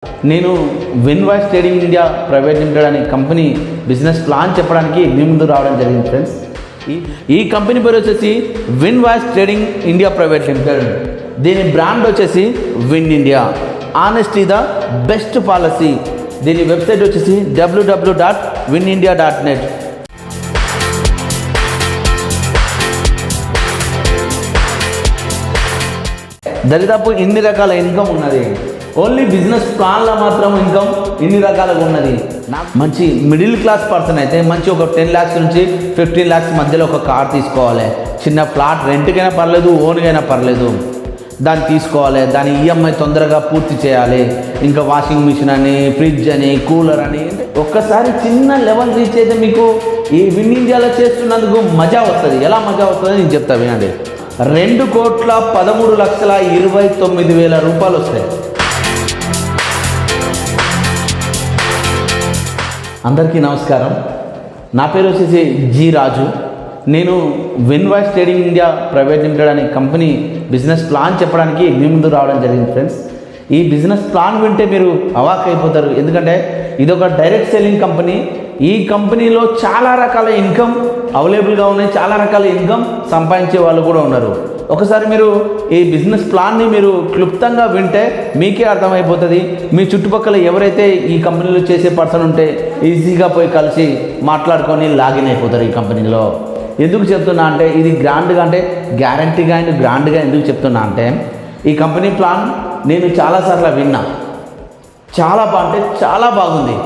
నేను win voice trading India private limited అనే company business plan చెప్పడానికి మీ ముందు రావడం జరిగింది ఫ్రెండ్స్. ఈ కంపెనీ పేరు వచ్చేసి win voice trading India private limited. దీని బ్రాండ్ వచ్చేసి win India. Honesty the best policy. దీని వెబ్సైట్ వచ్చేసి www.winindia.net. దరిదాపు ఇన్ని రకాల ఇన్కమ్ ఉన్నది. ఓన్లీ బిజినెస్ ప్లాన్లో మాత్రం ఇన్కమ్ ఇన్ని రకాలుగా ఉన్నది. మంచి మిడిల్ క్లాస్ పర్సన్ అయితే మంచి ఒక 10 lakhs నుంచి 15 lakhs మధ్యలో ఒక కార్ తీసుకోవాలి. చిన్న ఫ్లాట్ రెంట్కైనా పర్లేదు, ఓన్గైనా పర్లేదు, దాన్ని తీసుకోవాలి. దాని ఈఎంఐ తొందరగా పూర్తి చేయాలి. ఇంకా వాషింగ్ మిషన్ అని, ఫ్రిడ్జ్ అని, కూలర్ అని ఒక్కసారి చిన్న లెవెల్ రీచ్ అయితే మీకు ఈ విన్ ఇండియాలో చేస్తున్నందుకు మజా వస్తుంది. ఎలా మజా వస్తుందో నేను చెప్తా వినండి. 2,13,29,000 రూపాయలు వస్తాయి. అందరికీ నమస్కారం. నా పేరు వచ్చేసి జి రాజు. నేను win voice trading India private limited అనే కంపెనీ బిజినెస్ ప్లాన్ చెప్పడానికి మీ ముందు రావడం జరిగింది ఫ్రెండ్స్. ఈ బిజినెస్ ప్లాన్ వింటే మీరు అవాక్ అయిపోతారు. ఎందుకంటే ఇదొక డైరెక్ట్ సెల్లింగ్ కంపెనీ. ఈ కంపెనీలో చాలా రకాల ఇన్కమ్ అవైలబుల్గా ఉన్నాయి. చాలా రకాల ఇన్కమ్ సంపాదించే వాళ్ళు కూడా ఉన్నారు. ఒకసారి మీరు ఈ బిజినెస్ ప్లాన్ని మీరు క్లుప్తంగా వింటే మీకే అర్థమైపోతుంది. మీ చుట్టుపక్కల ఎవరైతే ఈ కంపెనీలో చేసే పర్సన్ ఉంటే ఈజీగా పోయి కలిసి మాట్లాడుకొని లాగిన్ అయిపోతారు ఈ కంపెనీలో. ఎందుకు చెప్తున్నా అంటే ఇది గ్రాండ్గా, అంటే గ్యారంటీగా అండ్ గ్రాండ్గా ఎందుకు చెప్తున్నా అంటే ఈ కంపెనీ ప్లాన్ నేను చాలాసార్లు విన్నా. చాలా బాగుంది.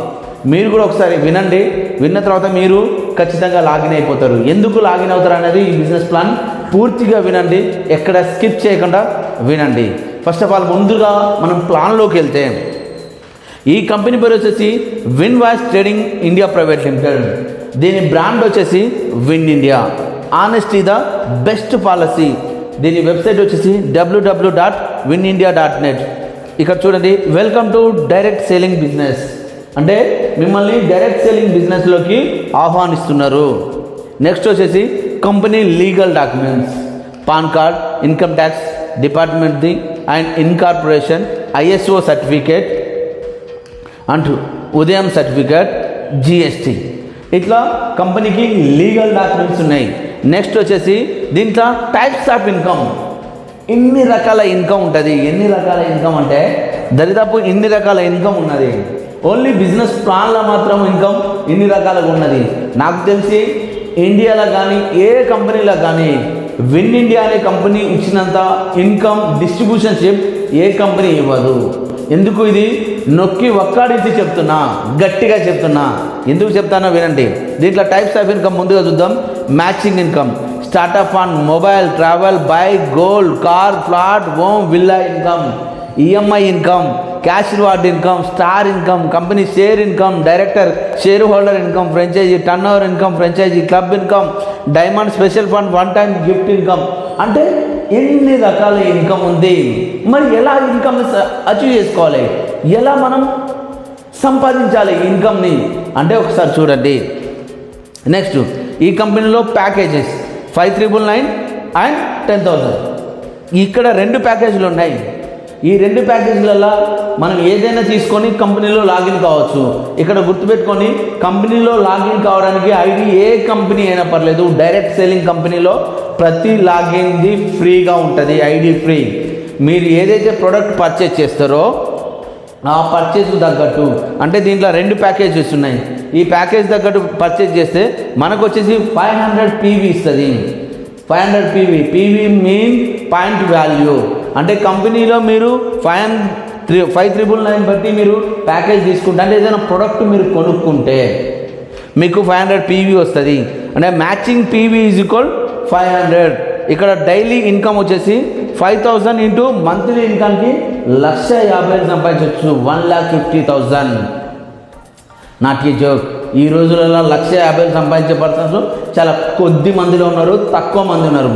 మీరు కూడా ఒకసారి వినండి. విన్న తర్వాత మీరు ఖచ్చితంగా లాగిన్ అయిపోతారు. ఎందుకు లాగిన్ అవుతారు అనేది ఈ బిజినెస్ ప్లాన్ పూర్తిగా వినండి. ఎక్కడ స్కిప్ చేయకుండా వినండి. ఫస్ట్ ఆఫ్ ఆల్ ముందుగా మనం ప్లాన్లోకి వెళ్తే ఈ కంపెనీ పేరు వచ్చేసి win voice trading India private limited. దీని బ్రాండ్ వచ్చేసి win India. Honesty the best policy. దీని వెబ్సైట్ వచ్చేసి www.winindia.net. ఇక్కడ చూడండి, welcome to direct selling business. అంటే మిమ్మల్ని డైరెక్ట్ సెల్లింగ్ బిజినెస్లోకి ఆహ్వానిస్తున్నారు. నెక్స్ట్ వచ్చేసి company legal documents, PAN card, income tax డిపార్ట్మెంట్ది and incorporation, ISO certificate and ఉదయం సర్టిఫికేట్, GST. ఇట్లా కంపెనీకి లీగల్ డాక్యుమెంట్స్ ఉన్నాయి. నెక్స్ట్ వచ్చేసి దీంట్లో టైప్స్ ఆఫ్ ఇన్కమ్, ఇన్ని రకాల ఇన్కమ్ ఉంటుంది. ఎన్ని రకాల ఇన్కమ్ అంటే దరిదాపు ఇన్ని రకాల ఇన్కమ్ ఉన్నది. ఓన్లీ బిజినెస్ ప్లాన్లో మాత్రం ఇన్కమ్ ఇన్ని రకాలుగా ఉన్నది. నాకు తెలిసి ఇండియాలో కానీ ఏ కంపెనీలో కానీ విన్ ఇండియా అనే కంపెనీ ఇచ్చినంత ఇన్కమ్ డిస్ట్రిబ్యూషన్షిప్ ఏ కంపెనీ ఇవ్వదు. ఎందుకు ఇది నొక్కి ఒక్కడించి చెప్తున్నా, గట్టిగా చెప్తున్నా. ఎందుకు చెప్తానో వినండి. దీంట్లో టైప్స్ ఆఫ్ ఇన్కమ్ ముందుగా చూద్దాం. Matching income, startup on mobile, travel, bike, gold, car, flat, home, villa income, EMI income, cash reward income, star income, company share income, director share holder income, franchise turn over income, franchise club income, diamond special fund, one time gift income. అంటే ఎన్ని రకాల income ఉంది. మరి ఎలా income achieve చేసుకోవాలి, ఎలా మనం సంపాదించాలి ఇన్కమ్ని అంటే ఒకసారి చూడండి. నెక్స్ట్ ఈ కంపెనీలో ప్యాకేజెస్ 5,999 అండ్ 10,000. ఇక్కడ 2 ప్యాకేజీలు ఉన్నాయి. ఈ 2 ప్యాకేజీలలో మనం ఏదైనా తీసుకొని కంపెనీలో లాగిన్ కావచ్చు. ఇక్కడ గుర్తుపెట్టుకొని, కంపెనీలో లాగిన్ కావడానికి ఐడి ఏ కంపెనీ అయినా పర్లేదు. డైరెక్ట్ సెల్లింగ్ కంపెనీలో ప్రతి లాగిన్ది ఫ్రీగా ఉంటుంది, ఐడి ఫ్రీ. మీరు ఏదైతే ప్రోడక్ట్ పర్చేజ్ చేస్తారో ఆ పర్చేజ్ తగ్గట్టు, అంటే దీంట్లో 2 ప్యాకేజెస్ ఉన్నాయి. ఈ ప్యాకేజ్ తగ్గట్టు పర్చేజ్ చేస్తే మనకు వచ్చేసి 500 PV ఇస్తుంది. 500 PV మీన్ పాయింట్ వాల్యూ. అంటే కంపెనీలో మీరు 5,999 బట్టి మీరు ప్యాకేజ్ తీసుకుంటే, అంటే ఏదైనా ప్రోడక్ట్ మీరు కొనుక్కుంటే మీకు 500 PV వస్తుంది. అంటే మ్యాచింగ్ PV ఈజ్ ఈక్వల్ 500. ఇక్కడ డైలీ ఇన్కమ్ వచ్చేసి 5,000 ఇంటూ మంత్లీ ఇన్కమ్కి 1,50,000 సంపాదించవచ్చు. 1,50,000. Not a joke. ఈ రోజులలో 1,50,000 సంపాదించే పర్సన్స్ చాలా కొద్ది మందిలో ఉన్నారు, తక్కువ మంది ఉన్నారు.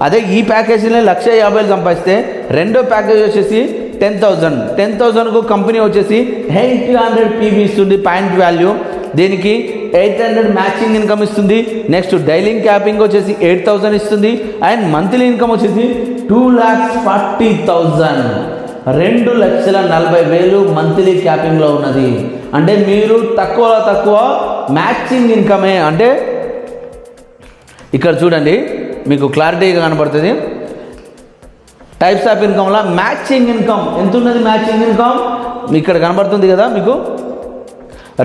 అదే ఈ ప్యాకేజీలో 1,50,000 సంపాదిస్తే రెండో ప్యాకేజ్ వచ్చేసి 10,000. 10,000కు కంపెనీ వచ్చేసి 800 PV ఇస్తుంది పాయింట్ వాల్యూ. దీనికి 800 మ్యాచింగ్ ఇన్కమ్ ఇస్తుంది. నెక్స్ట్ డైలీ క్యాపింగ్ వచ్చేసి 8,000 ఇస్తుంది. అండ్ మంత్లీ ఇన్కమ్ వచ్చేసి 2,40,000. 2,40,000 మంత్లీ క్యాపింగ్లో ఉన్నది. అంటే మీరు తక్కువ మ్యాచింగ్ ఇన్కమే. అంటే ఇక్కడ చూడండి మీకు క్లారిటీగా కనబడుతుంది. టైప్స్ ఆఫ్ ఇన్కమ్లో మ్యాచింగ్ ఇన్కమ్ ఎంత ఉన్నది? మ్యాచింగ్ ఇన్కమ్ ఇక్కడ కనబడుతుంది కదా మీకు,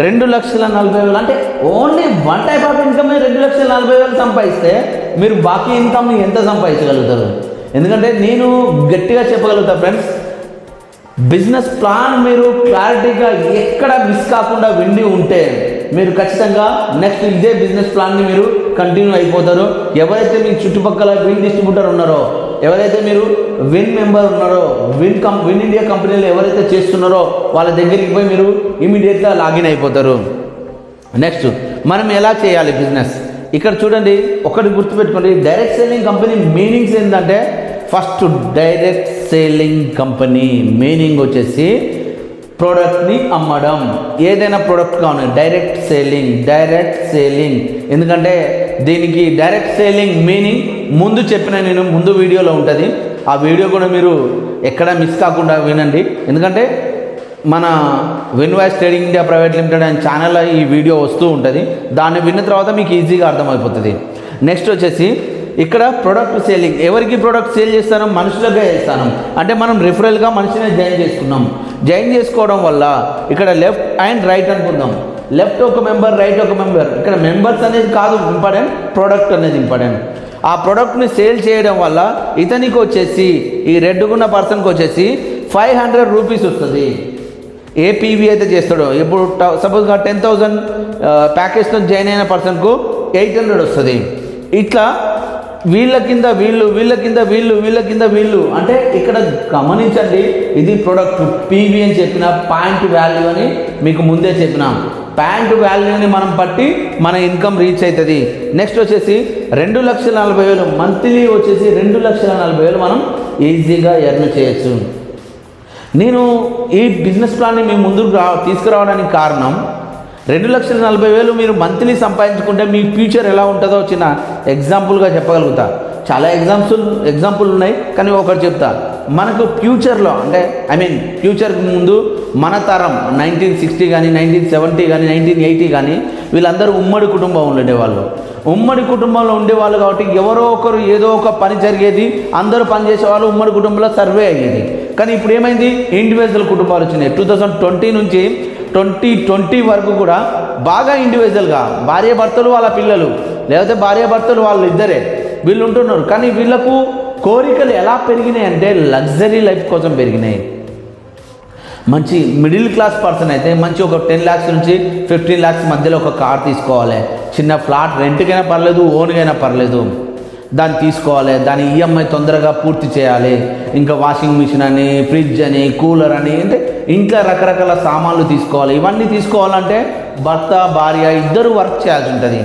2,40,000. అంటే only one type of income 2,40,000 సంపాదిస్తే మీరు బాకీ ఇన్కమ్ని ఎంత సంపాదించగలుగుతారు? ఎందుకంటే నేను గట్టిగా చెప్పగలుగుతా ఫ్రెండ్స్, బిజినెస్ ప్లాన్ మీరు క్లారిటీగా ఎక్కడ మిస్ కాకుండా విండి ఉంటే మీరు ఖచ్చితంగా నెక్స్ట్ ఇదే బిజినెస్ ప్లాన్ని మీరు కంటిన్యూ అయిపోతారు. ఎవరైతే మీ చుట్టుపక్కల విన్ డిస్ట్రిబ్యూటర్ ఉన్నారో, ఎవరైతే మీరు విన్ మెంబర్ ఉన్నారో, విన్ ఇండియా కంపెనీలో ఎవరైతే చేస్తున్నారో వాళ్ళ దగ్గరికి పోయి మీరు ఇమీడియట్గా లాగిన్ అయిపోతారు. నెక్స్ట్ మనం ఎలా చేయాలి బిజినెస్? ఇక్కడ చూడండి, ఒకటి గుర్తుపెట్టుకోండి, డైరెక్ట్ సేలింగ్ కంపెనీ మీనింగ్స్ ఏంటంటే, first direct selling company meaning వచ్చేసి ప్రోడక్ట్ని అమ్మడం. ఏదైనా ప్రోడక్ట్ కావాలి, డైరెక్ట్ సేలింగ్. ఎందుకంటే దీనికి డైరెక్ట్ సేలింగ్ మీనింగ్ ముందు చెప్పిన నేను ముందు వీడియోలో ఉంటుంది. ఆ వీడియో కూడా మీరు ఎక్కడ మిస్ కాకుండా వినండి. ఎందుకంటే మన విన్వాయిస్ ట్రేడింగ్ ఇండియా ప్రైవేట్ లిమిటెడ్ అనే ఛానల్లో ఈ వీడియో వస్తూ ఉంటుంది. దాన్ని విన్న తర్వాత మీకు ఈజీగా అర్థమైపోతుంది. నెక్స్ట్ వచ్చేసి ఇక్కడ ప్రొడక్ట్ సేలింగ్. ఎవరికి ప్రొడక్ట్ సేల్ చేస్తాను? మనుషులుగా చేస్తాను. అంటే మనం రిఫరల్గా మనిషిని జాయిన్ చేసుకోవడం వల్ల ఇక్కడ లెఫ్ట్ అండ్ రైట్ అనుకుందాం. లెఫ్ట్ ఒక మెంబర్, రైట్ ఒక మెంబర్. ఇక్కడ మెంబర్స్ అనేది కాదు ఇంపార్టెంట్, ప్రోడక్ట్ అనేది ఇంపార్టెంట్. ఆ ప్రోడక్ట్ని సేల్ చేయడం వల్ల ఇతనికి వచ్చేసి, ఈ రెడ్డుకున్న పర్సన్కి వచ్చేసి 500 రూపీస్ వస్తుంది. ఏ పీవీ అయితే చేస్తాడో, ఇప్పుడు సపోజ్గా 10,000 ప్యాకేజ్తో జాయిన్ అయిన పర్సన్కు 800 వస్తుంది. ఇట్లా వీళ్ళ కింద వీళ్ళు. అంటే ఇక్కడ గమనించండి, ఇది ప్రొడక్ట్ పీవీ అని చెప్పిన, పాయింట్ వాల్యూ అని మీకు ముందే చెప్పినాం. పాయింట్ వాల్యూని మనం పట్టి మన ఇన్కమ్ రీచ్ అవుతుంది. నెక్స్ట్ వచ్చేసి 2,40,000 మంత్లీ వచ్చేసి 2,40,000 మనం ఈజీగా ఎర్న్ చేయొచ్చు. నేను ఈ బిజినెస్ ప్లాన్ని మీ ముందుకు తీసుకురావడానికి కారణం, 2,40,000 మీరు మంత్లీ సంపాదించుకుంటే మీ ఫ్యూచర్ ఎలా ఉంటుందో చిన్న ఎగ్జాంపుల్గా చెప్పగలుగుతా. చాలా ఎగ్జాంపుల్ ఉన్నాయి, కానీ ఒకటి చెప్తా. మనకు ఫ్యూచర్లో అంటే ఫ్యూచర్కి ముందు మన తరం 1960 కానీ 1970 కానీ 1980 కానీ వీళ్ళందరూ ఉమ్మడి కుటుంబం ఉండేవాళ్ళు. ఉమ్మడి కుటుంబంలో ఉండేవాళ్ళు కాబట్టి ఎవరో ఒకరు ఏదో ఒక పని జరిగేది, అందరూ పని చేసేవాళ్ళు, ఉమ్మడి కుటుంబంలో సర్వే అయ్యేది. కానీ ఇప్పుడు ఏమైంది, ఇండివిజువల్ కుటుంబాలు వచ్చినాయి. 2020 నుంచి 2020 వరకు కూడా బాగా ఇండివిజువల్గా భార్యాభర్తలు వాళ్ళ పిల్లలు, లేకపోతే భార్యాభర్తలు వాళ్ళు ఇద్దరే వీళ్ళు ఉంటున్నారు. కానీ వీళ్ళకు కోరికలు ఎలా పెరిగినాయి అంటే లగ్జరీ లైఫ్ కోసం పెరిగినాయి. మంచి మిడిల్ క్లాస్ పర్సన్ అయితే మంచి ఒక 10 lakhs నుంచి 15 lakhs మధ్యలో ఒక కార్ తీసుకోవాలి. చిన్న ఫ్లాట్ రెంట్కైనా పర్లేదు, ఓన్గైనా పర్లేదు, దాన్ని తీసుకోవాలి. దాని ఈఎంఐ తొందరగా పూర్తి చేయాలి. ఇంకా వాషింగ్ మిషన్ అని, ఫ్రిడ్జ్ అని, కూలర్ అని, అంటే ఇంట్లో రకరకాల సామాన్లు తీసుకోవాలి. ఇవన్నీ తీసుకోవాలంటే భర్త భార్య ఇద్దరు వర్క్ చేయాల్సి ఉంటుంది.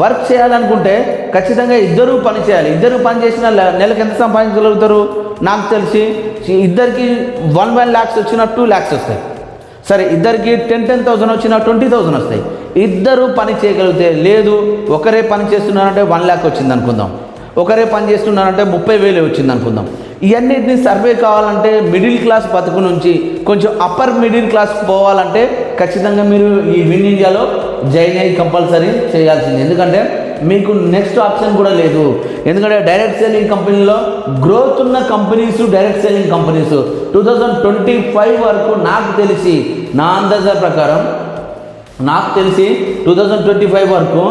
వర్క్ చేయాలనుకుంటే ఖచ్చితంగా ఇద్దరూ పని చేయాలి. ఇద్దరు పని చేసిన నెలకు ఎంత సంపాదించగలుగుతారు? నాకు తెలిసి ఇద్దరికి 1 lakhs వచ్చినా 2 lakhs వస్తాయి. సరే, ఇద్దరికి 10,000 వచ్చినా 20,000 వస్తాయి. ఇద్దరు పని చేయగలిగితే. లేదు, ఒకరే పని చేస్తున్నారంటే 1 lakh వచ్చింది అనుకుందాం, ఒకరే పని చేస్తున్నారంటే 30,000 వచ్చింది అనుకుందాం. ఇవన్నిటిని సర్వే కావాలంటే మిడిల్ క్లాస్ బతుకు నుంచి కొంచెం అప్పర్ మిడిల్ క్లాస్ పోవాలంటే ఖచ్చితంగా మీరు ఈ విన్ ఇండియాలో జాయిన్ అయ్యి కంపల్సరీ చేయాల్సింది. ఎందుకంటే మీకు నెక్స్ట్ ఆప్షన్ కూడా లేదు. ఎందుకంటే డైరెక్ట్ సేలింగ్ కంపెనీలో గ్రోత్ ఉన్న కంపెనీస్, డైరెక్ట్ సేలింగ్ కంపెనీస్ 2025 వరకు నాకు తెలిసి, నా అందాజా ప్రకారం నాకు తెలిసి 2025 వరకు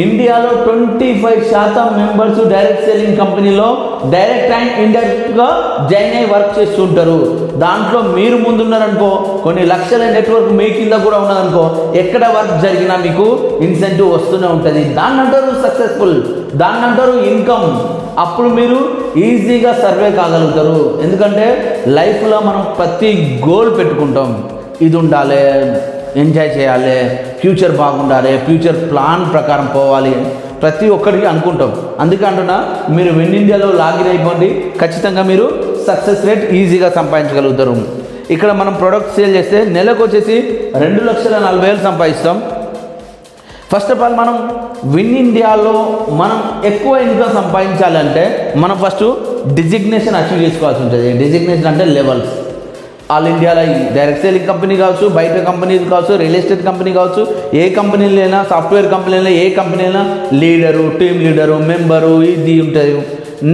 ఇండియాలో 25% మెంబర్స్ డైరెక్ట్ సేలింగ్ కంపెనీలో డైరెక్ట్ అండ్ ఇండైరెక్ట్గా జాయిన్ అయ్యి వర్క్ చేస్తుంటారు. దాంట్లో మీరు ముందున్నారనుకో, కొన్ని లక్షల నెట్వర్క్ మీ కింద కూడా ఉన్నదనుకో, ఎక్కడ వర్క్ జరిగినా మీకు ఇన్సెంటివ్ వస్తూనే ఉంటుంది. దాన్ని అంటారు సక్సెస్ఫుల్, దాన్ని అంటారు ఇన్కమ్. అప్పుడు మీరు ఈజీగా సర్వే కాగలుగుతారు. ఎందుకంటే లైఫ్లో మనం ప్రతి గోల్ పెట్టుకుంటాం, ఇది ఉండాలి, ఎంజాయ్ చేయాలి, ఫ్యూచర్ బాగుండాలి, ఫ్యూచర్ ప్లాన్ ప్రకారం పోవాలి, ప్రతి ఒక్కరికి అనుకుంటాం. అందుకే అంటున్నా, మీరు విన్ ఇండియాలో లాగిన్ అయిపోండి, ఖచ్చితంగా మీరు సక్సెస్ రేట్ ఈజీగా సంపాదించగలుగుతారు. ఇక్కడ మనం ప్రొడక్ట్ సేల్ చేస్తే నెలకు వచ్చేసి 2,40,000 సంపాదిస్తాం. ఫస్ట్ ఆఫ్ ఆల్ మనం విన్ ఇండియాలో మనం ఎక్కువ ఇన్కమ్ సంపాదించాలంటే మనం ఫస్ట్ డిజిగ్నేషన్ అచీవ్ చేసుకోవాల్సి ఉంటుంది. డిజిగ్నేషన్ అంటే లెవెల్స్. ఆల్ ఇండియాలో డైరెక్ట్ సేలింగ్ కంపెనీ కావచ్చు, బయట కంపెనీలు కావచ్చు, రియల్ ఎస్టేట్ కంపెనీ కావచ్చు, ఏ కంపెనీలైనా, సాఫ్ట్వేర్ కంపెనీలైనా, ఏ కంపెనీ అయినా లీడరు, టీమ్ లీడరు, మెంబరు ఇది ఉంటుంది.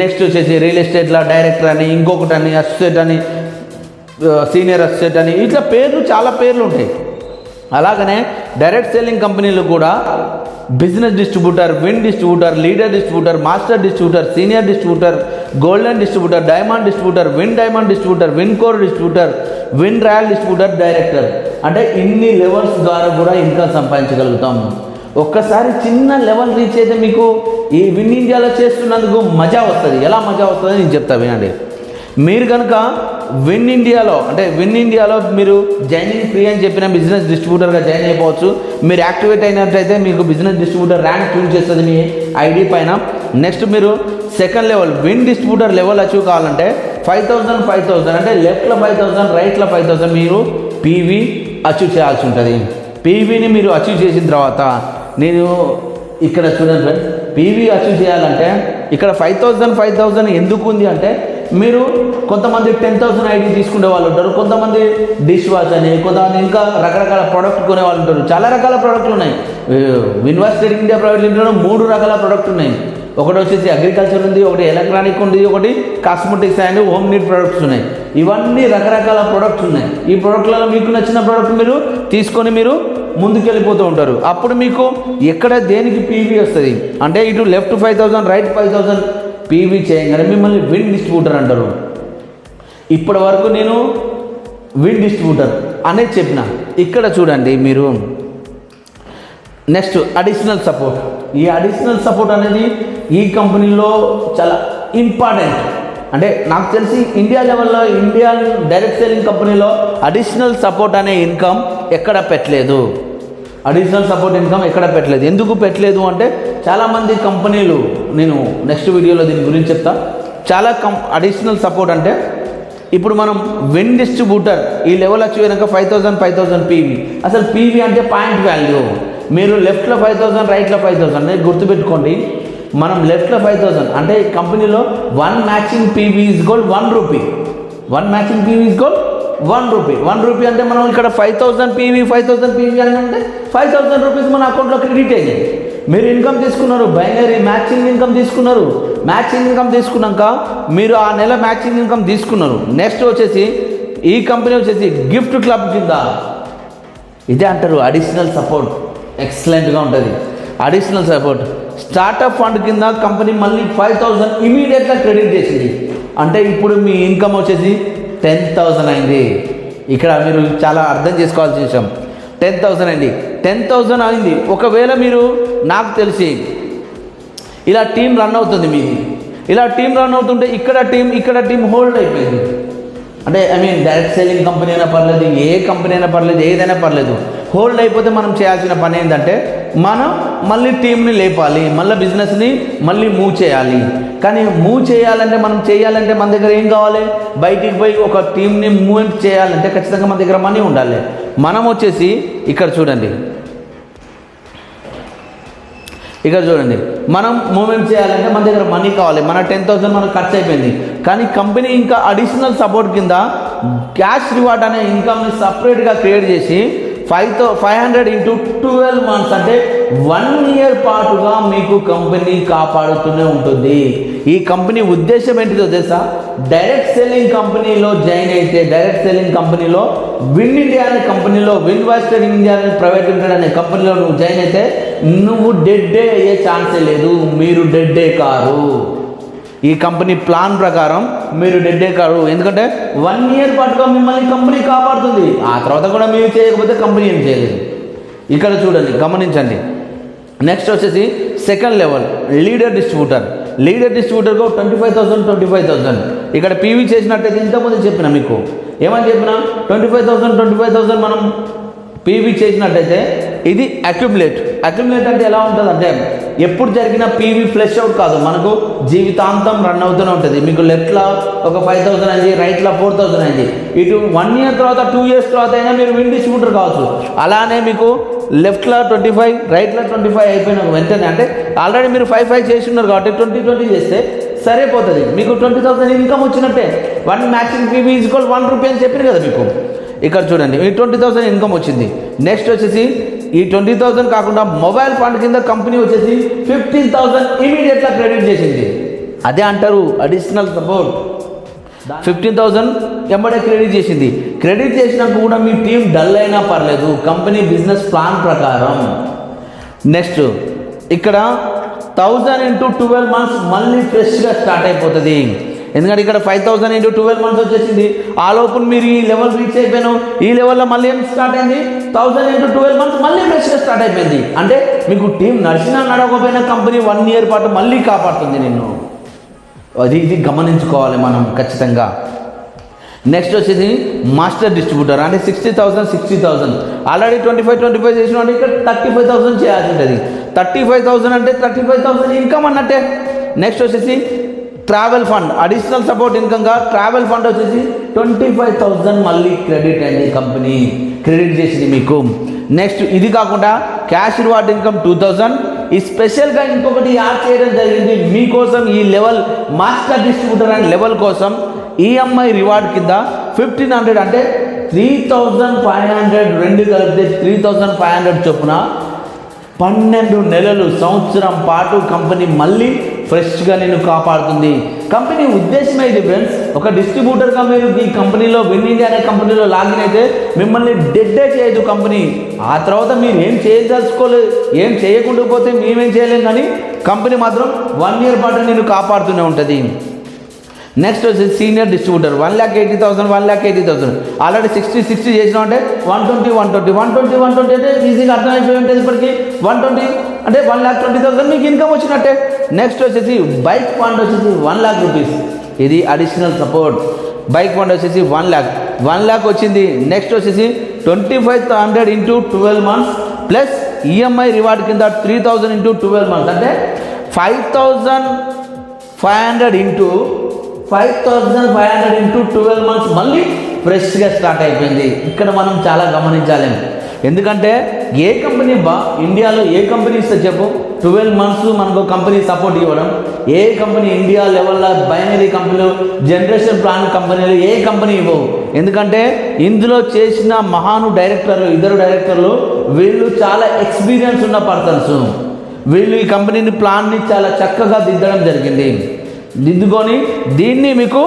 నెక్స్ట్ వచ్చేసి రియల్ ఎస్టేట్లో డైరెక్టర్ అని, ఇంకొకటి అని, అసోసియేట్ అని, సీనియర్ అసోసియేట్ అని, ఇట్లా పేర్లు చాలా పేర్లు ఉంటాయి. అలాగనే డైరెక్ట్ సేలింగ్ కంపెనీలు కూడా business distributor, win distributor, leader distributor, master distributor, senior distributor, golden distributor, diamond distributor, win diamond distributor, win core distributor, win royal distributor, director, అంటే ఇన్ని లెవెల్స్ ద్వారా కూడా ఇన్కమ్ సంపాదించగలుగుతాం. ఒక్కసారి చిన్న లెవెల్ రీచ్ అయితే మీకు ఈ విన్ ఇండియాలో చేస్తున్నందుకు మజా వస్తుంది. ఎలా మజా వస్తుందో నేను చెప్తా వినండి. మీరు కనుక విన్ ఇండియాలో మీరు జాయినింగ్ ఫ్రీ అని చెప్పిన బిజినెస్ డిస్ట్రిబ్యూటర్గా జాయిన్ అయిపోవచ్చు. మీరు యాక్టివేట్ అయినట్లయితే మీకు బిజినెస్ డిస్ట్రిబ్యూటర్ ర్యాంక్ ట్యూన్ చేస్తుంది మీ ఐడి పైన. నెక్స్ట్ మీరు second level win distributor level achieve కావాలంటే 5,000 అంటే లెఫ్ట్లో 5,000, రైట్లో 5,000 మీరు పీవీ అచీవ్ చేయాల్సి ఉంటుంది. పీవీని మీరు అచీవ్ చేసిన తర్వాత నేను ఇక్కడ చూడండి ఫ్రెండ్, పీవీ అచీవ్ చేయాలంటే ఇక్కడ 5,000 ఎందుకు ఉంది అంటే మీరు కొంతమంది 10,000 ఐడి తీసుకునే వాళ్ళు ఉంటారు, కొంతమంది డిష్ వాష్ అని, కొంతమంది ఇంకా రకరకాల ప్రోడక్ట్ కొనే వాళ్ళు ఉంటారు. చాలా రకాల ప్రోడక్ట్లు ఉన్నాయి. ఇన్వెస్టెడ్ ఇండియా ప్రైవేట్ లిమిటెడ్లో 3 రకాల ప్రోడక్ట్ ఉన్నాయి. ఒకటి వచ్చేసి అగ్రికల్చర్ ఉంది, ఒకటి ఎలక్ట్రానిక్ ఉంది, ఒకటి cosmetics and home need products ఉన్నాయి. ఇవన్నీ రకరకాల ప్రోడక్ట్స్ ఉన్నాయి. ఈ ప్రోడక్ట్లలో మీకు నచ్చిన ప్రోడక్ట్ మీరు తీసుకొని మీరు ముందుకెళ్ళిపోతూ ఉంటారు. అప్పుడు మీకు ఎక్కడ దేనికి పీవీ వస్తుంది అంటే ఇటు లెఫ్ట్ 5,000, రైట్ 5,000 పీవీ చేయగానే మిమ్మల్ని విన్ డిస్ట్రిబ్యూటర్ అంటారు. ఇప్పటి వరకు నేను విన్ డిస్ట్రిబ్యూటర్ అనేది చెప్పిన. ఇక్కడ చూడండి మీరు నెక్స్ట్ అడిషనల్ సపోర్ట్. ఈ అడిషనల్ సపోర్ట్ అనేది ఈ కంపెనీలో చాలా ఇంపార్టెంట్. అంటే నాకు తెలిసి ఇండియా లెవెల్లో ఇండియన్ డైరెక్ట్ సేలింగ్ కంపెనీలో అడిషనల్ సపోర్ట్ అనే ఇన్కమ్ ఎక్కడ పెట్టలేదు. అడిషనల్ సపోర్ట్ ఇన్కమ్ ఎక్కడ పెట్టలేదు. ఎందుకు పెట్టలేదు అంటే చాలామంది కంపెనీలు, నేను నెక్స్ట్ వీడియోలో దీని గురించి చెప్తా. చాలా అడిషనల్ సపోర్ట్ అంటే ఇప్పుడు మనం విన్ డిస్ట్రిబ్యూటర్ ఈ లెవెల్ వచ్చి కనుక 5,000 పీవీ. అసలు పీవీ అంటే పాయింట్ వాల్యూ. మీరు లెఫ్ట్లో 5,000, రైట్లో 5,000 గుర్తుపెట్టుకోండి. మనం లెఫ్ట్లో 5,000 అంటే కంపెనీలో 1 matching PV is gold 1 rupee. 1 matching PV is gold 1 rupee. 1 rupee అంటే మనం ఇక్కడ 5,000 పీవీ అని అంటే 5,000 రూపీస్ మన అకౌంట్లో క్రెడిట్ అయ్యాయి. మీరు ఇన్కమ్ తీసుకున్నారు, బైనరీ మ్యాచింగ్ ఇన్కమ్ తీసుకున్నారు. మ్యాచింగ్ ఇన్కమ్ తీసుకున్నాక మీరు ఆ నెల మ్యాచింగ్ ఇన్కమ్ తీసుకున్నారు. నెక్స్ట్ వచ్చేసి ఈ కంపెనీ వచ్చేసి గిఫ్ట్ క్లబ్ కింద ఇదే అంటారు అడిషనల్ సపోర్ట్. ఎక్సలెంట్గా ఉంటుంది అడిషనల్ సపోర్ట్. స్టార్టప్ ఫండ్ కింద కంపెనీ మళ్ళీ 5,000 ఇమీడియట్గా క్రెడిట్ చేసింది. అంటే ఇప్పుడు మీ ఇన్కమ్ వచ్చేసి 10,000 అయింది. ఇక్కడ మీరు చాలా అర్థం చేసుకోవాల్సిన విషయం. 10,000 అయింది. 10,000 అయింది. ఒకవేళ మీరు నాకు తెలిసి ఇలా టీం రన్ అవుతుంది మీది. ఇలా టీం రన్ అవుతుంటే ఇక్కడ టీం హోల్డ్ అయిపోయింది. అంటే డైరెక్ట్ సేలింగ్ కంపెనీ అయినా పర్లేదు, ఏ కంపెనీ అయినా పర్లేదు, ఏదైనా పర్లేదు, హోల్డ్ అయిపోతే మనం చేయాల్సిన పని ఏంటంటే మనం మళ్ళీ టీంని లేపాలి, మళ్ళీ బిజినెస్ని మళ్ళీ మూవ్ చేయాలి. కానీ మూవ్ చేయాలంటే మన దగ్గర ఏం కావాలి? బయటికి పోయి ఒక టీంని మూవ్మెంట్ చేయాలంటే ఖచ్చితంగా మన దగ్గర మనీ ఉండాలి. మనం వచ్చేసి ఇక్కడ చూడండి మనం మూవ్మెంట్ చేయాలంటే మన దగ్గర మనీ కావాలి. మన 10,000 మనకు ఖర్చు అయిపోయింది. కానీ కంపెనీ ఇంకా అడిషనల్ సపోర్ట్ కింద క్యాష్ రివార్డ్ అనే ఇన్కమ్ని సపరేట్గా క్రియేట్ చేసి 500 into 12 months అంటే 1 year పాటుగా మీకు కంపెనీ కాపాడుతూనే ఉంటుంది. ఈ కంపెనీ ఉద్దేశం ఏంటిదో తెలుసా? డైరెక్ట్ సెల్లింగ్ కంపెనీలో జాయిన్ అయితే, డైరెక్ట్ సెల్లింగ్ కంపెనీలో విన్ ఇండియా అనే కంపెనీలో, ఇన్వెస్టెడ్ ఇండియా అనే ప్రైవేట్ లిమిటెడ్ అనే కంపెనీలో నువ్వు జాయిన్ అయితే నువ్వు డెడ్డే అయ్యే ఛాన్సే లేదు. మీరు డెడ్డే కారు. ఈ కంపెనీ ప్లాన్ ప్రకారం మీరు డెడ్డే కారు. ఎందుకంటే 1 year పాటుగా మిమ్మల్ని కంపెనీ కాపాడుతుంది. ఆ తర్వాత కూడా మీరు చేయకపోతే కంపెనీ ఏం చేయలేదు. ఇక్కడ చూడండి, గమనించండి. నెక్స్ట్ వచ్చేసి సెకండ్ లెవెల్ లీడర్ డిస్ట్రిబ్యూటర్గా 25,000 ఇక్కడ పీవీ చేసినట్టయితే ఇంతకుముందు చెప్పిన మీకు ఏమని చెప్పిన 25,000 మనం పీవీ చేసినట్టయితే ఇది అక్యుములేట్ అంటే ఎలా ఉంటుంది అంటే ఎప్పుడు జరిగిన పీవీ ఫ్లెష్ అవుట్ కాదు, మనకు జీవితాంతం రన్ అవుతూనే ఉంటుంది. మీకు లెఫ్ట్లో ఒక 5,000 అయింది, రైట్లో 4,000 అయింది. ఇటు 1 year తర్వాత 2 years తర్వాత అయినా మీరు విన్ డిస్ట్రిబ్యూటర్ కావచ్చు. అలానే మీకు లెఫ్ట్లో 25, రైట్లో 25 అయిపోయిన వెంటనే అంటే ఆల్రెడీ మీరు 5 చేసి ఉన్నారు కాబట్టి 20 చేస్తే సరిపోతుంది. మీకు 20,000 ఇన్కమ్ వచ్చినట్టే. 1 మ్యాచింగ్ పీవీ ఈక్వల్ 1 రూపీ అని చెప్పాను కదా మీకు. ఇక్కడ చూడండి, ఈ 20,000 ఇన్కమ్ వచ్చింది. నెక్స్ట్ వచ్చేసి ఈ 20,000 కాకుండా మొబైల్ ఫండ్ కింద కంపెనీ వచ్చేసి 15,000 ఇమీడియట్గా క్రెడిట్ చేసింది. అదే అంటారు అడిషనల్ సపోర్ట్. 15,000 ఎంబడే క్రెడిట్ చేసింది. క్రెడిట్ చేసినాక కూడా మీ టీం డల్ అయినా పర్లేదు, కంపెనీ బిజినెస్ ప్లాన్ ప్రకారం. నెక్స్ట్ ఇక్కడ 1000 into 12 months మళ్ళీ ఫ్రెష్గా స్టార్ట్ అయిపోతుంది. ఎందుకంటే ఇక్కడ 5,000 into 12 months వచ్చేసింది. ఆ లోపు మీరు ఈ లెవెల్ రీచ్ అయిపోయాను. ఈ లెవెల్లో మళ్ళీ ఏం స్టార్ట్ అయింది, 1000 into 12 months మళ్ళీ ఫ్రెష్గా స్టార్ట్ అయిపోయింది. అంటే మీకు టీం నడిచినా నడవకపోయినా కంపెనీ 1 year పాటు మళ్ళీ కాపాడుతుంది నిన్ను. ఇది గమనించుకోవాలి మనం ఖచ్చితంగా. నెక్స్ట్ వచ్చేసి మాస్టర్ డిస్ట్రిబ్యూటర్ అంటే 60,000 ఆల్రెడీ 25 చేసిన అంటే ఇక్కడ 35,000 చేయాల్సి ఉంటుంది. 35,000 అంటే 35,000 ఇన్కమ్ అన్నట్టే. నెక్స్ట్ వచ్చేసి ట్రావెల్ ఫండ్ అడిషనల్ సపోర్ట్ ఇన్కమ్గా ట్రావెల్ ఫండ్ వచ్చేసి 25,000 మళ్ళీ క్రెడిట్ అయింది, కంపెనీ క్రెడిట్ చేసింది మీకు. నెక్స్ట్ ఇది కాకుండా క్యాష్ రివార్డ్ ఇన్కమ్ 2,000. ఈ స్పెషల్గా ఇంకొకటి యాడ్ చేయడం జరిగింది మీకోసం. ఈ level master distributor and level కోసం ఈఎంఐ రివార్డ్ కింద 1,500 అంటే 3,500 రెండు కలిపితే 3,500 చొప్పున 12 నెలలు సంవత్సరం పాటు కంపెనీ మళ్ళీ ఫ్రెష్గా నేను కాపాడుతుంది. కంపెనీ ఉద్దేశం ఇది ఫ్రెండ్స్. ఒక డిస్ట్రిబ్యూటర్గా మీరు ఈ కంపెనీలో విన్ ఇండియా అనే కంపెనీలో లాగిన్ అయితే మిమ్మల్ని డెడ్డే చేయదు కంపెనీ. ఆ తర్వాత మీరు ఏం చేయదలుచుకోలేదు, ఏం చేయకుండా పోతే మేమేం చేయలేం, కానీ కంపెనీ మాత్రం 1 year పాటు నేను కాపాడుతూనే ఉంటుంది. నెక్స్ట్ వచ్చేసి సీనియర్ డిస్ట్రిబ్యూటర్ 1,80,000 ఆల్రెడీ 60 చేసినా అంటే 120 అంటే ఈజీగా అర్థమైపోయి ఉంటుంది. ఇప్పటికీ 120 అంటే 1,20,000 మీకు ఇన్కమ్ వచ్చినట్టే. నెక్స్ట్ వచ్చేసి బైక్ ఫండ్ వచ్చేసి 1 lakh రూపీస్. ఇది అడిషనల్ సపోర్ట్. బైక్ ఫండ్ వచ్చేసి 1 lakh వచ్చింది. నెక్స్ట్ వచ్చేసి 2,500 into 12 months plus EMI reward కింద 3,000 into 12 months అంటే 5,500 into 12 months మళ్ళీ ఫ్రెష్గా స్టార్ట్ అయిపోయింది. ఇక్కడ మనం చాలా గమనించాలి. ఎందుకంటే ఏ కంపెనీ ఇండియాలో ఏ కంపెనీ ఇస్తే చెప్పు 12 months మనకు కంపెనీ సపోర్ట్ ఇవ్వడం. ఏ కంపెనీ ఇండియా లెవెల్లో బైనరీ కంపెనీలు జనరేషన్ ప్లాన్ కంపెనీలు ఏ కంపెనీ ఇవ్వవు. ఎందుకంటే ఇందులో చేసిన మహాను డైరెక్టర్లు, ఇద్దరు డైరెక్టర్లు, వీళ్ళు చాలా ఎక్స్పీరియన్స్ ఉన్న పర్సన్స్. వీళ్ళు ఈ కంపెనీని ప్లాన్ని చాలా చక్కగా దిద్దడం జరిగింది. దిద్దుకొని దీన్ని మీకు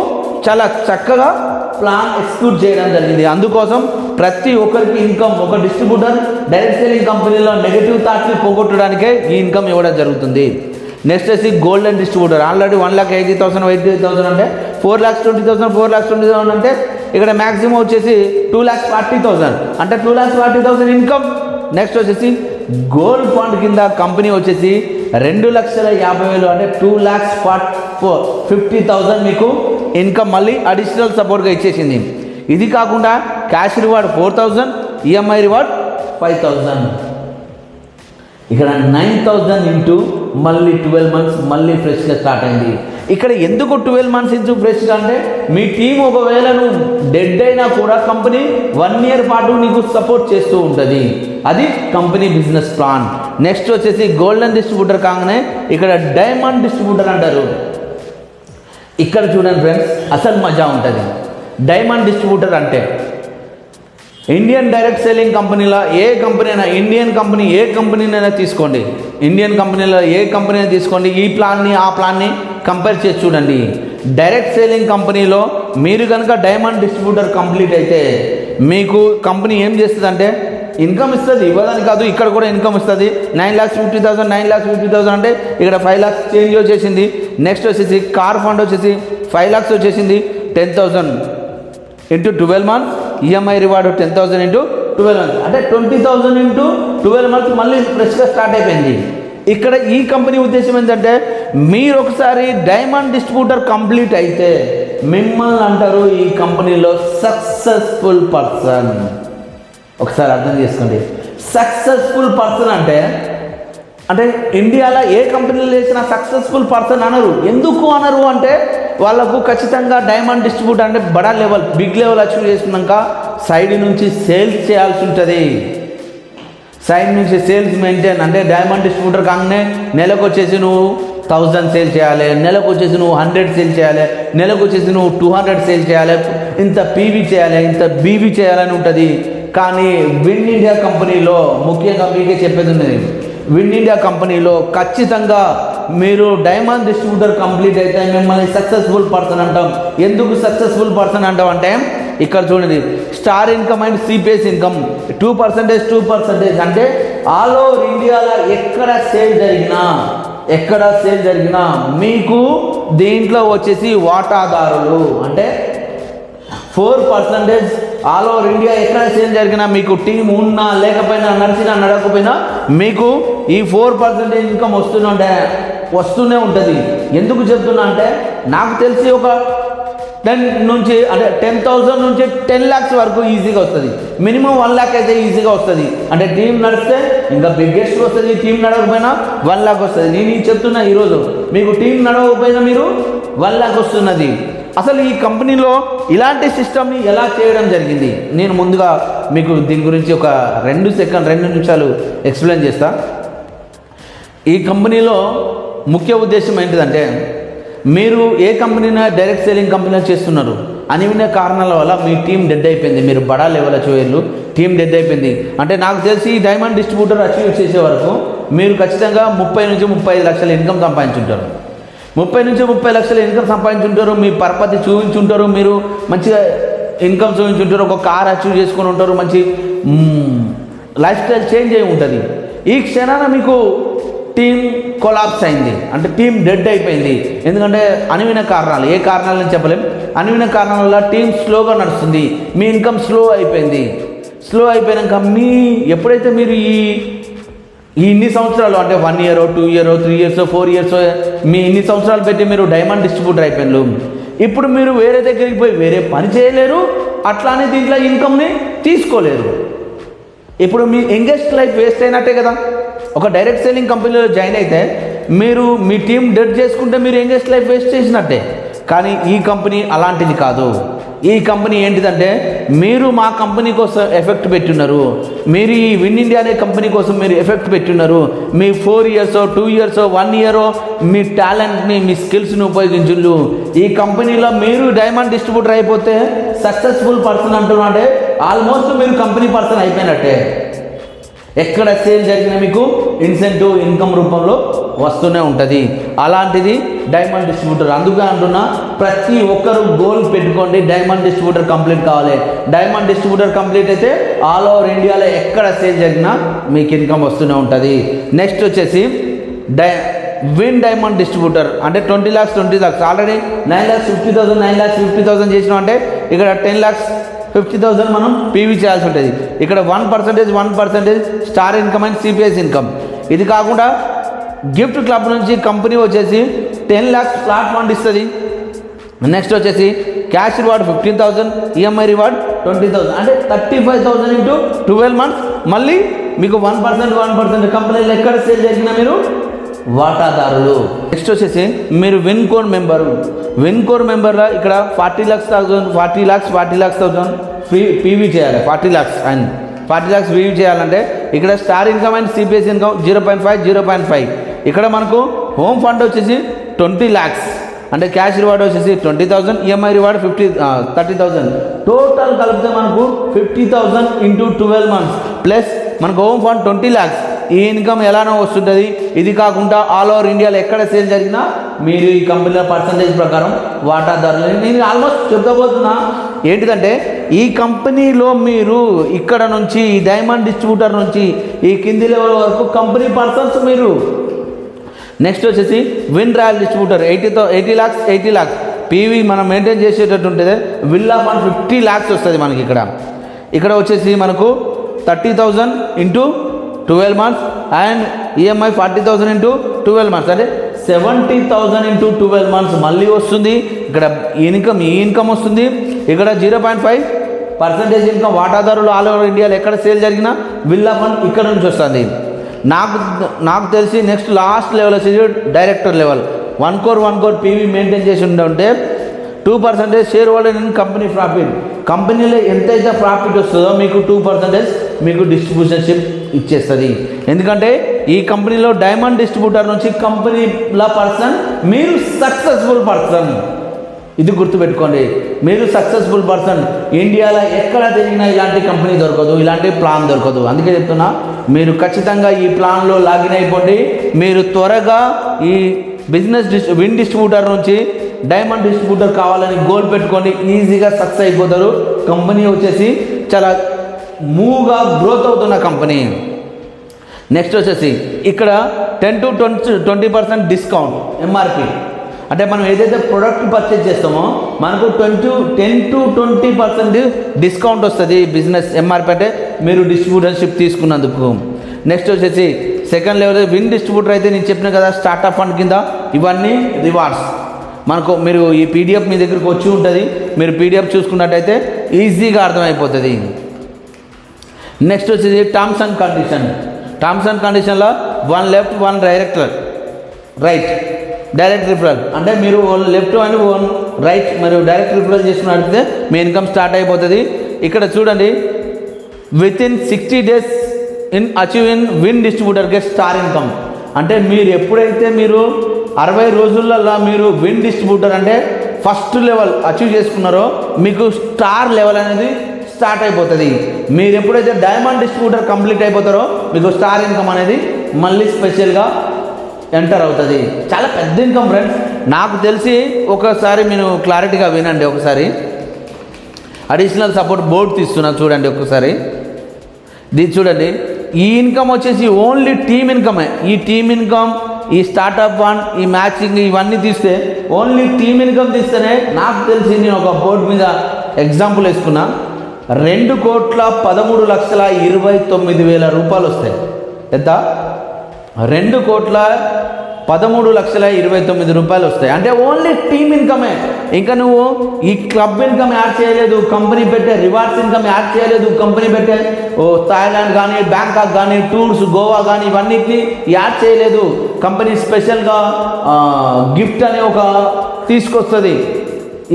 చాలా చక్కగా ప్లాన్ ఎక్స్క్యూట్ చేయడం జరిగింది. అందుకోసం ప్రతి ఒక్కరికి ఇన్కమ్, ఒక డిస్ట్రిబ్యూటర్ డైరెక్ట్ సెల్లింగ్ కంపెనీలో నెగిటివ్ థాట్ని పోగొట్టడానికే ఈ ఇన్కమ్ ఇవ్వడం జరుగుతుంది. నెక్స్ట్ వచ్చి గోల్డెన్ డిస్ట్రిబ్యూటర్ ఆల్రెడీ 1,80,000 అంటే 4,20,000 అంటే ఇక్కడ మ్యాక్సిమం వచ్చేసి 2,40,000 అంటే 2,40,000 ఇన్కమ్. నెక్స్ట్ వచ్చేసి గోల్డ్ ఫండ్ కింద కంపెనీ వచ్చేసి 2,50,000 అంటే 2,50,000 మీకు ఇన్కమ్ మళ్ళీ అడిషనల్ సపోర్ట్గా ఇచ్చేసింది. ఇది కాకుండా క్యాష్ రివార్డ్ 4,000, ఈఎంఐ రివార్డ్ 5,000. ఇక్కడ 9,000 into మళ్ళీ 12 months మళ్ళీ ఫ్రెష్గా స్టార్ట్ అయింది. ఇక్కడ ఎందుకు 12 months into ఫ్రెష్గా అంటే మీ టీం ఒకవేళ నువ్వు డెడ్ అయినా కూడా కంపెనీ 1 year పాటు నీకు సపోర్ట్ చేస్తూ ఉంటుంది. అది కంపెనీ బిజినెస్ ప్లాన్. నెక్స్ట్ వచ్చేసి గోల్డెన్ డిస్ట్రిబ్యూటర్ కాగానే ఇక్కడ డైమండ్ డిస్ట్రిబ్యూటర్ అంటారు. ఇక్కడ చూడండి ఫ్రెండ్స్, అసలు మజా ఉంటుంది. డైమండ్ డిస్ట్రిబ్యూటర్ అంటే ఇండియన్ డైరెక్ట్ సెల్లింగ్ కంపెనీలో ఏ కంపెనీ అయినా, ఇండియన్ కంపెనీ ఏ కంపెనీనైనా తీసుకోండి, ఇండియన్ కంపెనీలో ఏ కంపెనీ అయినా తీసుకోండి, ఈ ప్లాన్ని ఆ ప్లాన్ని కంపేర్ చేసి చూడండి. డైరెక్ట్ సెల్లింగ్ కంపెనీలో మీరు కనుక డైమండ్ డిస్ట్రిబ్యూటర్ కంప్లీట్ అయితే మీకు కంపెనీ ఏం చేస్తుందంటే ఇన్కమ్ ఇస్తుంది, ఇవ్వడానికి కాదు, ఇక్కడ కూడా ఇన్కమ్ ఇస్తుంది. 9,50,000 అంటే ఇక్కడ 5 lakhs చేంజ్ వచ్చేసింది. నెక్స్ట్ వచ్చేసి కార్ ఫండ్ వచ్చేసి 5 lakhs వచ్చేసింది. 10,000 into 12 months EMI reward 10,000 into 12 months అంటే 20,000 into 12 months మళ్ళీ ఫ్రెష్గా స్టార్ట్ అయిపోయింది. ఇక్కడ ఈ కంపెనీ ఉద్దేశం ఏంటంటే మీరు ఒకసారి డైమండ్ డిస్ట్రిబ్యూటర్ కంప్లీట్ అయితే మిమ్మల్ని అంటారు ఈ కంపెనీలో సక్సెస్ఫుల్ పర్సన్. ఒకసారి అర్థం చేసుకోండి, సక్సెస్ఫుల్ పర్సన్ అంటే ఇండియాలో ఏ కంపెనీలు చేసిన సక్సెస్ఫుల్ పర్సన్ అనరు. ఎందుకు అనరు అంటే వాళ్ళకు ఖచ్చితంగా డైమండ్ డిస్ట్రిబ్యూటర్ అంటే బడా లెవెల్, బిగ్ లెవెల్ అచీవ్ చేసుకున్నాక సైడ్ నుంచి సేల్స్ చేయాల్సి ఉంటుంది. సైడ్ నుంచి సేల్స్ మెయింటైన్ అంటే డైమండ్ డిస్ట్రిబ్యూటర్ కాగానే నెలకు వచ్చేసి నువ్వు 1000 సేల్ చేయాలి, నెలకు వచ్చేసి నువ్వు 100 సేల్ చేయాలి, నెలకు వచ్చేసి నువ్వు 200 సేల్ చేయాలి, ఇంత పీవీ చేయాలి, ఇంత బీవీ చేయాలని ఉంటుంది. కానీ విన్ ఇండియా కంపెనీలో ముఖ్యంగా మీకే చెప్పేది ఉన్నది, విన్ ఇండియా కంపెనీలో ఖచ్చితంగా మీరు డైమండ్ డిస్ట్రిబ్యూటర్ కంప్లీట్ అయితే మిమ్మల్ని సక్సెస్ఫుల్ పర్సన్ అంటాం. ఎందుకు సక్సెస్ఫుల్ పర్సన్ అంటాం అంటే ఇక్కడ చూడండి, star income and CPS income 2% అంటే ఆల్ ఓవర్ ఇండియాలో ఎక్కడ సేల్ జరిగినా మీకు దీంట్లో వచ్చేసి వాటాదారులు అంటే 4% ఆల్ ఓవర్ ఇండియా ఎక్కడ సేల్ జరిగినా మీకు టీం ఉన్నా లేకపోయినా నడిచినా నడకపోయినా మీకు ఈ 4% ఇన్కమ్ వస్తూనే ఉంటుంది. ఎందుకు చెప్తున్నా అంటే నాకు తెలిసి ఒక 10,000 నుంచి 10 lakhs వరకు ఈజీగా వస్తుంది. మినిమం 1 lakh అయితే ఈజీగా వస్తుంది. అంటే టీం నడిస్తే ఇంకా బిగ్గెస్ట్ వస్తుంది, టీం నడవకపోయినా 1 lakh వస్తుంది. నేను చెప్తున్నా ఈరోజు మీకు టీం నడవకపోయినా మీరు 1 lakh వస్తున్నది. అసలు ఈ కంపెనీలో ఇలాంటి సిస్టమ్ని ఎలా చేయడం జరిగింది నేను ముందుగా మీకు దీని గురించి ఒక 2 నిమిషాలు ఎక్స్ప్లెయిన్ చేస్తా. ఈ కంపెనీలో ముఖ్య ఉద్దేశం ఏంటిదంటే మీరు ఏ కంపెనీనా డైరెక్ట్ సేలింగ్ కంపెనీలో చేస్తున్నారు అనివిన కారణాల వల్ల మీ టీం డెడ్ అయిపోయింది. మీరు బడా లెవెల్ అచీవర్లు, టీం డెడ్ అయిపోయింది. అంటే నాకు తెలిసి డైమండ్ డిస్ట్రిబ్యూటర్ అచీవ్ చేసే వరకు మీరు ఖచ్చితంగా 30 నుంచి 35 లక్షల ఇన్కమ్ సంపాదించుంటారు. 30 నుంచి 30 లక్షల ఇన్కమ్ సంపాదించుంటారు. మీ పర్పతి చూపించుంటారు, మీరు మంచిగా ఇన్కమ్ చూపించుంటారు, ఒక కార్ అచీవ్ చేసుకొని ఉంటారు, మంచి లైఫ్ స్టైల్ చేంజ్ అయి ఉంటుంది. ఈ క్షణాన మీకు టీం కొలాప్స్ అయింది, అంటే టీం డెడ్ అయిపోయింది. ఎందుకంటే అనివిన కారణాలు, ఏ కారణాలని చెప్పలేం, అనివిన కారణాల వల్ల టీం స్లోగా నడుస్తుంది, మీ ఇన్కమ్ స్లో అయిపోయాక ఎప్పుడైతే మీరు ఈ ఇన్ని సంవత్సరాలు అంటే 1 year 2 year 3 years 4 years మీ ఇన్ని సంవత్సరాలు పెట్టి మీరు డైమండ్ డిస్ట్రిబ్యూటర్ అయిపోయినారు. ఇప్పుడు మీరు వేరే దగ్గరికి పోయి వేరే పని చేయలేరు, అట్లానే దీంట్లో ఇన్కమ్ని తీసుకోలేరు. ఇప్పుడు మీ ఎంగేజ్డ్ లైఫ్ వేస్ట్ అయినట్టే కదా. ఒక డైరెక్ట్ సేలింగ్ కంపెనీలో జాయిన్ అయితే మీరు మీ టీం డెడ్ చేసుకుంటే మీరు ఎంగేజ్డ్ లైఫ్ వేస్ట్ చేసినట్టే. కానీ ఈ కంపెనీ అలాంటిది కాదు. ఈ కంపెనీ ఏంటిదంటే మీరు మా కంపెనీ కోసం ఎఫెక్ట్ పెట్టున్నారు, మీరు ఈ విన్ ఇండియా అనే కంపెనీ కోసం మీరు ఎఫెక్ట్ పెట్టున్నారు. మీ 4 years 2 years 1 year మీ టాలెంట్ని మీ స్కిల్స్ని ఉపయోగించుళ్ళు. ఈ కంపెనీలో మీరు డైమండ్ డిస్ట్రిబ్యూటర్ అయిపోతే సక్సెస్ఫుల్ పర్సన్ అంటున్నారంటే ఆల్మోస్ట్ మీరు కంపెనీ పర్సన్ అయిపోయినట్టే. ఎక్కడ సేల్ జరిగినా మీకు ఇన్సెంటివ్ ఇన్కమ్ రూపంలో వస్తూనే ఉంటుంది. అలాంటిది డైమండ్ డిస్ట్రిబ్యూటర్. అందుకే అంటున్నా ప్రతి ఒక్కరు గోల్ పెట్టుకోండి, డైమండ్ డిస్ట్రిబ్యూటర్ కంప్లీట్ కావాలి. డైమండ్ డిస్ట్రిబ్యూటర్ కంప్లీట్ అయితే ఆల్ ఓవర్ ఇండియాలో ఎక్కడ సేల్ జరిగినా మీకు ఇన్కమ్ వస్తూనే ఉంటుంది. నెక్స్ట్ వచ్చేసి విన్ డైమండ్ డిస్ట్రిబ్యూటర్ అంటే 20 lakhs ఆల్రెడీ 9,50,000 చేసినాం అంటే ఇక్కడ 10,50,000 మనం పీవీ చేయాల్సి ఉంటుంది. ఇక్కడ 1% star income and CPS income. ఇది కాకుండా గిఫ్ట్ క్లబ్ నుంచి కంపెనీ వచ్చేసి 10 lakhs ఫ్లాట్ ఫండ్ ఇస్తుంది. నెక్స్ట్ వచ్చేసి క్యాష్ రివార్డ్ 15,000, ఈఎంఐ రివార్డ్ 20,000 అంటే 35,000 into 12 months. మళ్ళీ మీకు 1% కంపెనీలో ఎక్కడ సేల్ చేసినా మీరు వాటాదారులు. నెక్స్ట్ వచ్చేసి మీరు విన్ కోర్ మెంబర్లో ఇక్కడ 40 lakhs పీవీ చేయాలి. 40 lakhs అండ్ 40 lakhs పీవీ చేయాలంటే ఇక్కడ star income and CPS income 0.5. ఇక్కడ మనకు హోమ్ ఫండ్ వచ్చేసి 20 lakhs అంటే క్యాష్ రివార్డ్ వచ్చేసి 20,000, ఈఎంఐ రివార్డ్ 30,000. టోటల్ కలిపితే మనకు 50,000 into 12 months ప్లస్ మనకు హోమ్ ఫండ్ 20 lakhs. ఈ ఇన్కమ్ ఎలానో వస్తుంటుంది. ఇది కాకుండా ఆల్ ఓవర్ ఇండియాలో ఎక్కడ సేల్ జరిగినా మీరు ఈ కంపెనీల పర్సంటేజ్ ప్రకారం వాటాదారులు. నేను ఆల్మోస్ట్ చెప్తాబోతున్నా ఏంటిదంటే ఈ కంపెనీలో మీరు ఇక్కడ నుంచి ఈ డైమండ్ డిస్ట్రిబ్యూటర్ నుంచి ఈ కింది లెవెల్ వరకు కంపెనీ పర్సన్స్ మీరు. నెక్స్ట్ వచ్చేసి win royal distributor 80 lakhs PV మనం మెయింటైన్ చేసేటట్టు ఉంటుంది. విల్లా ఫండ్ 50 lakhs వస్తుంది మనకి. ఇక్కడ వచ్చేసి మనకు 30,000 into 12 months and EMI 40,000 into 12 months అంటే 70,000 into 12 months మళ్ళీ వస్తుంది. ఇక్కడ ఈ ఇన్కమ్ వస్తుంది. ఇక్కడ 0.5% ఇన్కమ్ వాటాదారులు ఆల్ ఓవర్ ఇండియాలో ఎక్కడ సేల్ జరిగినా విల్లా ఫండ్ ఇక్కడ నుంచి వస్తుంది. నాకు తెలిసి నెక్స్ట్ లాస్ట్ లెవెల్ వచ్చేసి director level 1 crore PV maintain చేసి ఉంటే 2% share holder in company profit కంపెనీలో ఎంతైతే ప్రాఫిట్ వస్తుందో మీకు 2% మీకు డిస్ట్రిబ్యూషన్షిప్ ఇచ్చేస్తుంది. ఎందుకంటే ఈ కంపెనీలో డైమండ్ డిస్ట్రిబ్యూటర్ నుంచి కంపెనీల పర్సన్ మీరు సక్సెస్ఫుల్ పర్సన్. ఇది గుర్తుపెట్టుకోండి, మీరు సక్సెస్ఫుల్ పర్సన్. ఇండియాలో ఎక్కడ తిరిగినా ఇలాంటి కంపెనీ దొరకదు, ఇలాంటి ప్లాన్ దొరకదు. అందుకే చెప్తున్నా, మీరు ఖచ్చితంగా ఈ ప్లాన్లో లాగిన్ అయిపోండి. మీరు త్వరగా ఈ విన్ డిస్ట్రిబ్యూటర్ నుంచి డైమండ్ డిస్ట్రిబ్యూటర్ కావాలని గోల్ పెట్టుకోండి. ఈజీగా సక్సెస్ అయిపోతారు. కంపెనీ వచ్చేసి చాలా మూవ్గా గ్రోత్ అవుతున్న కంపెనీ. నెక్స్ట్ వచ్చేసి ఇక్కడ 10 to 20% డిస్కౌంట్ ఎంఆర్పి. అంటే మనం ఏదైతే ప్రోడక్ట్ పర్చేజ్ చేస్తామో మనకు 10 to 20% డిస్కౌంట్ వస్తుంది బిజినెస్ ఎంఆర్పి, అంటే మీరు డిస్ట్రిబ్యూటర్షిప్ తీసుకున్నందుకు. నెక్స్ట్ వచ్చేసి సెకండ్ లెవెల్ విన్ డిస్ట్రిబ్యూటర్ అయితే నేను చెప్పిన కదా స్టార్టప్ ఫండ్ కింద ఇవన్నీ రివార్డ్స్ మనకు. మీరు ఈ పీడిఎఫ్ మీ దగ్గరికి వచ్చి ఉంటుంది, మీరు పీడిఎఫ్ చూసుకున్నట్టయితే ఈజీగా అర్థమైపోతుంది. నెక్స్ట్ వచ్చేసి టర్మ్స్ అండ్ కండిషన్లో 1 లెఫ్ట్ 1 రైట్ డైరెక్ట్ రిఫరల్. అంటే మీరు 1 లెఫ్ట్ అండ్ 1 రైట్ మరియు డైరెక్ట్ రిఫరల్ చేసుకున్నట్లయితే మీ ఇన్కమ్ స్టార్ట్ అయిపోతుంది. ఇక్కడ చూడండి, within 60 days in achieve in win distributor get star income. అంటే మీరు ఎప్పుడైతే మీరు 60 రోజులలో మీరు విన్ డిస్ట్రిబ్యూటర్ అంటే ఫస్ట్ లెవెల్ అచీవ్ చేసుకున్నారో మీకు స్టార్ లెవెల్ అనేది స్టార్ట్ అయిపోతుంది. మీరు ఎప్పుడైతే డైమండ్ డిస్ట్రిబ్యూటర్ కంప్లీట్ అయిపోతారో మీకు స్టార్ ఇన్కమ్ అనేది మళ్ళీ స్పెషల్గా ఎంటర్ అవుతుంది. చాలా పెద్ద ఇన్కమ్ ఫ్రెండ్స్. నాకు తెలిసి ఒకసారి మీరు క్లారిటీగా వినండి. ఒకసారి అడిషనల్ సపోర్ట్ బోర్డ్ తీస్తున్నాను చూడండి. ఒకసారి దీన్ని చూడండి. ఈ ఇన్కమ్ వచ్చేసి ఓన్లీ టీమ్ ఇన్కమే. ఈ టీమ్ ఇన్కమ్, ఈ స్టార్టప్ ఫండ్, ఈ మ్యాచింగ్ ఇవన్నీ తీస్తే ఓన్లీ టీమ్ ఇన్కమ్ తీస్తేనే నాకు తెలిసి నేను ఒక బోర్డు మీద ఎగ్జాంపుల్ వేసుకున్నా 2,13,29,000 రూపాయలు వస్తాయి. ఎంత? 2,13,29,000 రూపాయలు వస్తాయి. అంటే ఓన్లీ టీమ్ ఇన్కమే. ఇంకా నువ్వు ఈ క్లబ్ ఇన్కమ్ యాడ్ చేయలేదు, కంపెనీ పెట్టే రివార్డ్స్ ఇన్కమ్ యాడ్ చేయలేదు, కంపెనీ పెట్టే థాయిలాండ్ కానీ బ్యాంకాక్ కానీ టూర్స్ గోవా కానీ ఇవన్నిటిని యాడ్ చేయలేదు. కంపెనీ స్పెషల్గా గిఫ్ట్ అనే ఒక తీసుకొస్తుంది.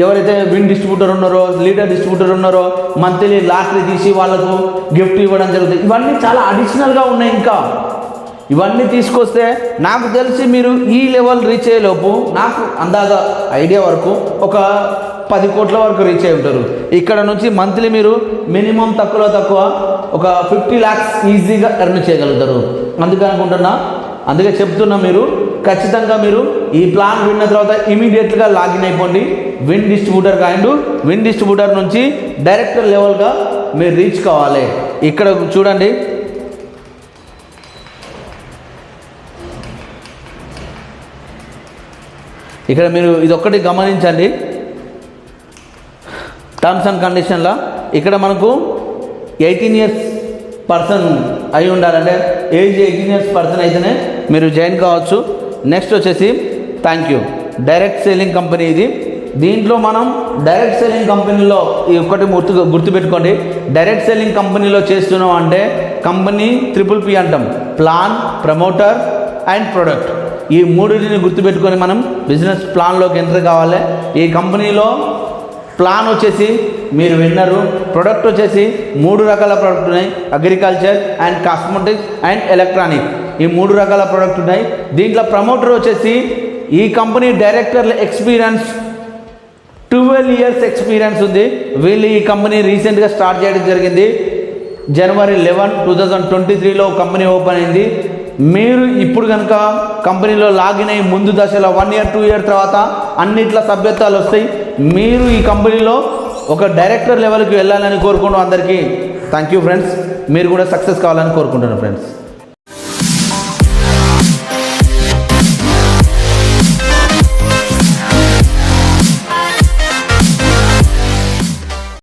ఎవరైతే విన్ డిస్ట్రిబ్యూటర్ ఉన్నారో, లీడర్ డిస్ట్రిబ్యూటర్ ఉన్నారో మంత్లీ లాటరీ తీసి వాళ్ళకు గిఫ్ట్ ఇవ్వడం జరుగుతుంది. ఇవన్నీ చాలా అడిషనల్గా ఉన్నాయి. ఇంకా ఇవన్నీ తీసుకొస్తే నాకు తెలిసి మీరు ఈ లెవెల్ రీచ్ అయ్యేలోపు నాకు అందాగా ఐడియా వరకు ఒక 10 కోట్ల వరకు రీచ్ అయి ఉంటారు. ఇక్కడ నుంచి మంత్లీ మీరు మినిమం తక్కువ ఒక 50 lakhs ఈజీగా ఎర్న్ చేయగలుగుతారు. అందుకే చెప్తున్నా, మీరు ఖచ్చితంగా మీరు ఈ ప్లాన్ విన్న తర్వాత ఇమీడియట్గా లాగిన్ అయిపోండి win distributor. And win distributor నుంచి డైరెక్టర్ లెవెల్గా మీరు రీచ్ కావాలి. ఇక్కడ చూడండి, ఇక్కడ మీరు ఇదొక్కటి గమనించండి. టర్మ్స్ అండ్ కండిషన్లో ఇక్కడ మనకు 18 years పర్సన్ అయి ఉండాలంటే ఏజ్ 18 years పర్సన్ అయితేనే మీరు జాయిన్ కావచ్చు. నెక్స్ట్ వచ్చేసి thank you direct selling company ఇది. దీంట్లో మనం డైరెక్ట్ సెల్లింగ్ కంపెనీలో ఈ ఒక్కటి గుర్తుపెట్టుకోండి. డైరెక్ట్ సెల్లింగ్ కంపెనీలో చేస్తున్నాం అంటే కంపెనీ PPP అంటాం, ప్లాన్, ప్రమోటర్ అండ్ ప్రొడక్ట్. ఈ మూడింటిని గుర్తుపెట్టుకొని మనం బిజినెస్ ప్లాన్లోకి ఎంటర్ కావాలి. ఈ కంపెనీలో ప్లాన్ వచ్చేసి మీరు విన్నరు, ప్రొడక్ట్ వచ్చేసి 3 రకాల ప్రొడక్ట్ ఉన్నాయి, agriculture and cosmetics and electronic. ఈ 3 రకాల ప్రొడక్ట్ ఉన్నాయి. దీంట్లో ప్రమోటర్ వచ్చేసి ఈ కంపెనీ డైరెక్టర్ల ఎక్స్పీరియన్స్ 12 years ఎక్స్పీరియన్స్ ఉంది. వీళ్ళు ఈ కంపెనీ రీసెంట్గా స్టార్ట్ చేయడం జరిగింది. January 11, 2023లో కంపెనీ ఓపెన్ అయింది. మీరు ఇప్పుడు కనుక కంపెనీలో లాగిన్ అయ్యి ముందు దశలో 1 year 2 year తర్వాత అన్నిట్ల సభ్యత్వాలు వస్తాయి. మీరు ఈ కంపెనీలో ఒక డైరెక్టర్ లెవెల్కి వెళ్ళాలని కోరుకుంటూ అందరికీ థ్యాంక్ యూ ఫ్రెండ్స్. మీరు కూడా సక్సెస్ కావాలని కోరుకుంటున్నాను ఫ్రెండ్స్.